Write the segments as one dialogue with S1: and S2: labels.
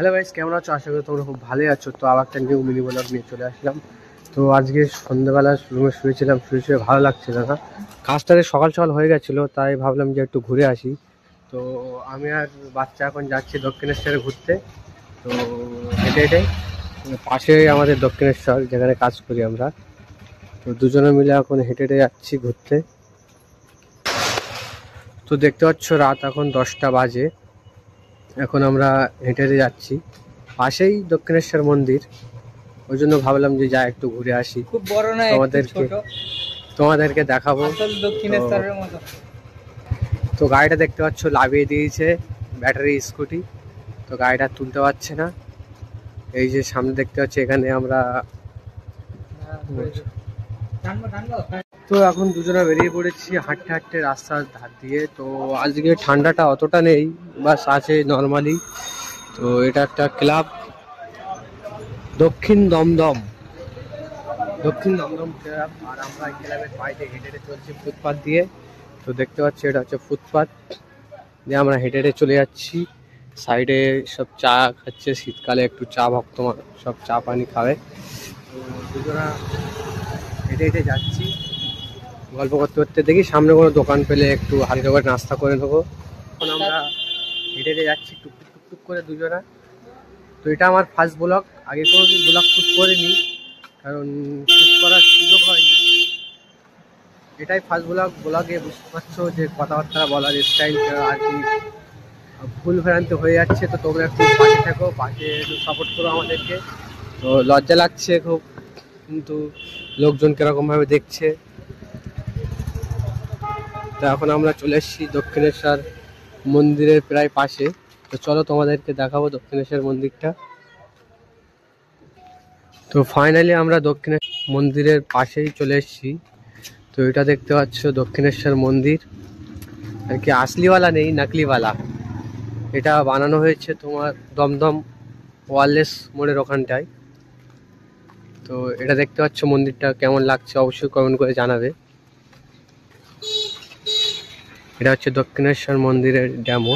S1: Hello guys, কেমন আছো? আশা করি তোমরা খুব ভালোই আছো। তো আবার একটা নিউ মিনি ব্লগ নিয়ে চলে আসলাম। তো আজকে সন্ধ্যাবেলা রুমে শুয়েছিলাম, শুয়ে ভালো লাগছিল না। কাজটা সকাল সকাল হয়ে গেছিলো, তাই ভাবলাম যে একটু ঘুরে আসি। তো আমি আর বাচ্চা এখন যাচ্ছি দক্ষিণেশ্বরে ঘুরতে। তো হেঁটে হেঁটে পাশে আমাদের দক্ষিণেশ্বর, যেখানে কাজ করি আমরা। তো দুজনে মিলে এখন হেঁটে হেঁটে যাচ্ছি ঘুরতে। তো দেখতে পাচ্ছ রাত এখন 10টা বাজে। এখন আমরা হেঁটে হেঁটে যাচ্ছি, পাশেই দক্ষিণেশ্বর মন্দির। ওই জন্য ভাবলাম যে যা একটু ঘুরে আসি,
S2: খুব বড় না,
S1: তোমাদেরকে দেখাবো।
S2: দক্ষিণেশ্বরের মতো।
S1: তো গাড়িটা দেখতে পাচ্ছ লাগিয়ে দিয়েছে, ব্যাটারি স্কুটি। তো গাড়িটা তুলতে পারছে না। এই যে সামনে দেখতে পাচ্ছি, এখানে আমরা তো এখন দুজনে বেরিয়ে পড়েছি হাঁটতে হাঁটতে রাস্তার ধার দিয়ে। তো আজকে ঠান্ডাটা অতটা নেই, বাস আছে নর্মালি। তো এটা একটা ক্লাব, দক্ষিণ দমদম ক্লাব। আর আমরা এই ক্লাবের বাইরে হেঁটে হেঁটে চলছি ফুটপাথ দিয়ে। তো দেখতে পাচ্ছি এটা হচ্ছে ফুটপাথ দিয়ে আমরা হেঁটে হেঁটে চলে যাচ্ছি। সাইডে সব চা খাচ্ছে, শীতকালে একটু চা ভক্ত সব চা পানি খাবে। তো দুজনা হেঁটে হেঁটে যাচ্ছি, গল্প করতে করতে। দেখি সামনে কোনো দোকান পেলে একটু হালকা করে নাস্তা করে নেবো। এখন আমরা হেঁটে হেঁটে যাচ্ছি টুকটুক করে দুজনা। তো এটা আমার ফার্স্ট ব্লগ, আগে কোনো ব্লগ শ্যুট করিনি, কারণ শ্যুট করার সুযোগ হয়নি। এটাই ফার্স্ট ব্লগে বুঝতে পারছো যে কথাবার্তা বলার স্টাইল আর কি ভুল ভ্রান্তি হয়ে যাচ্ছে। তো তোমরা একটু পাশে থাকো, পাশে একটু সাপোর্ট করো আমাদেরকে। তো লজ্জা লাগছে খুব, কিন্তু লোকজন কিরকমভাবে দেখছে। তো এখন আমরা চলে এসেছি দক্ষিণেশ্বর মন্দিরের প্রায় পাশে। তো চলো তোমাদেরকে দেখাবো দক্ষিণেশ্বর মন্দিরটা। তো ফাইনালি আমরা দক্ষিণেশ্বর মন্দিরের পাশেই চলে এসেছি। তো এটা দেখতে পাচ্ছ দক্ষিণেশ্বর মন্দির, আর কি আসলিওয়ালা নেই, নকলিওয়ালা। এটা বানানো হয়েছে তোমার দমদম ওয়ারলেস মোড়ের ওখানটায়। তো এটা দেখতে পাচ্ছ মন্দিরটা কেমন লাগছে অবশ্যই কমেন্ট করে জানাবে। এটা হচ্ছে দক্ষিণেশ্বর মন্দিরের ডেমো।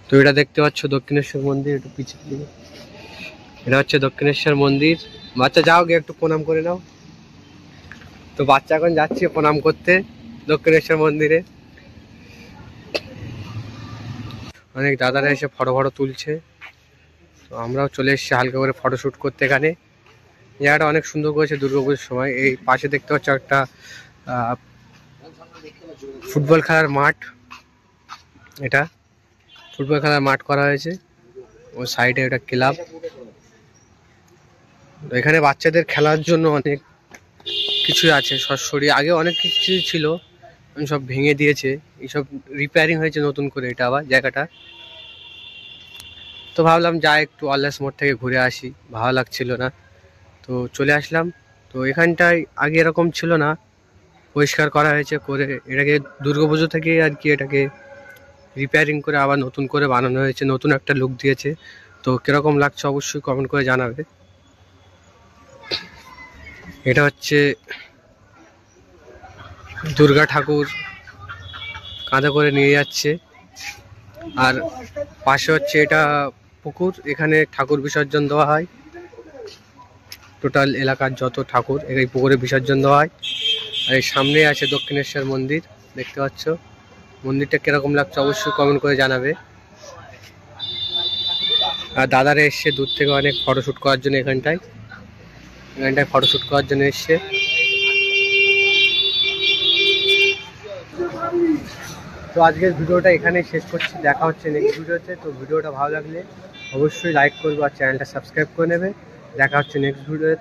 S1: তো এটা দেখতে পাচ্ছ দক্ষিণেশ্বর মন্দির, একটু পিছিয়ে দিকে। এটা হচ্ছে দক্ষিণেশ্বর মন্দির। বাচ্চা যাও গিয়ে একটু প্রণাম করে নাও। তো বাচ্চা এখন যাচ্ছে প্রণাম করতে দক্ষিণেশ্বর মন্দিরে। অনেক দাদারা এসে ফটো তুলছে। তো আমরাও চলে এসেছি হালকা করে ফটোশ্যুট করতে। এখানে জায়গাটা অনেক সুন্দর করেছে দুর্গাপুজোর সময়। এই পাশে দেখতে পাচ্ছ একটা ফুটবল খেলার মাঠ। এটা ফুটবল খেলার মাঠ করা হয়েছে, ও সাইডে একটা ক্লাব। এখানে বাচ্চাদের খেলার জন্য অনেক কিছু আছে, সরসরি আগে অনেক কিছু ছিল, সব ভেঙে দিয়েছে। এইসব রিপেয়ারিং হয়েছে নতুন করে এটা আবার জায়গাটা। তো ভাবলাম যা একটু ওয়ারলেস মোড় থেকে ঘুরে আসি, ভালো লাগছিল না, তো চলে আসলাম। তো এখানটায় আগে এরকম ছিল না, পরিষ্কার করা হয়েছে, করে এটাকে দুর্গাপুজো থেকে আর কি এটাকে রিপেয়ারিং করে আবার নতুন করে বানানো হয়েছে, নতুন একটা লুক দিয়েছে। তো কিরকম লাগছে অবশ্যই কমেন্ট করে জানাবে। এটা হচ্ছে দুর্গা ঠাকুর কাঁধে করে নিয়ে যাচ্ছে। আর পাশে হচ্ছে এটা পুকুর, এখানে ঠাকুর বিসর্জন দেওয়া হয়। টোটাল এলাকার যত ঠাকুর এই পুকুরে বিসর্জন দেওয়া হয়। আর এই সামনে আছে দক্ষিণেশ্বর মন্দির, দেখতে পাচ্ছ। মন্দিরটা কিরকম লাগছে অবশ্যই কমেন্ট করে জানাবে। আর দাদারা এসছে দূর থেকে অনেক ফটোশ্যুট করার জন্য, এখানটায় ফটোশ্যুট করার জন্য এসছে। তো আজকের ভিডিওটা এখানেই শেষ করছি, দেখা হচ্ছে নেক্সট ভিডিওতে। তো ভিডিওটা ভালো লাগলে অবশ্যই লাইক করবে আর চ্যানেলটা সাবস্ক্রাইব করে নেবে। দেখা হচ্ছে নেক্সট ভিডিওতে।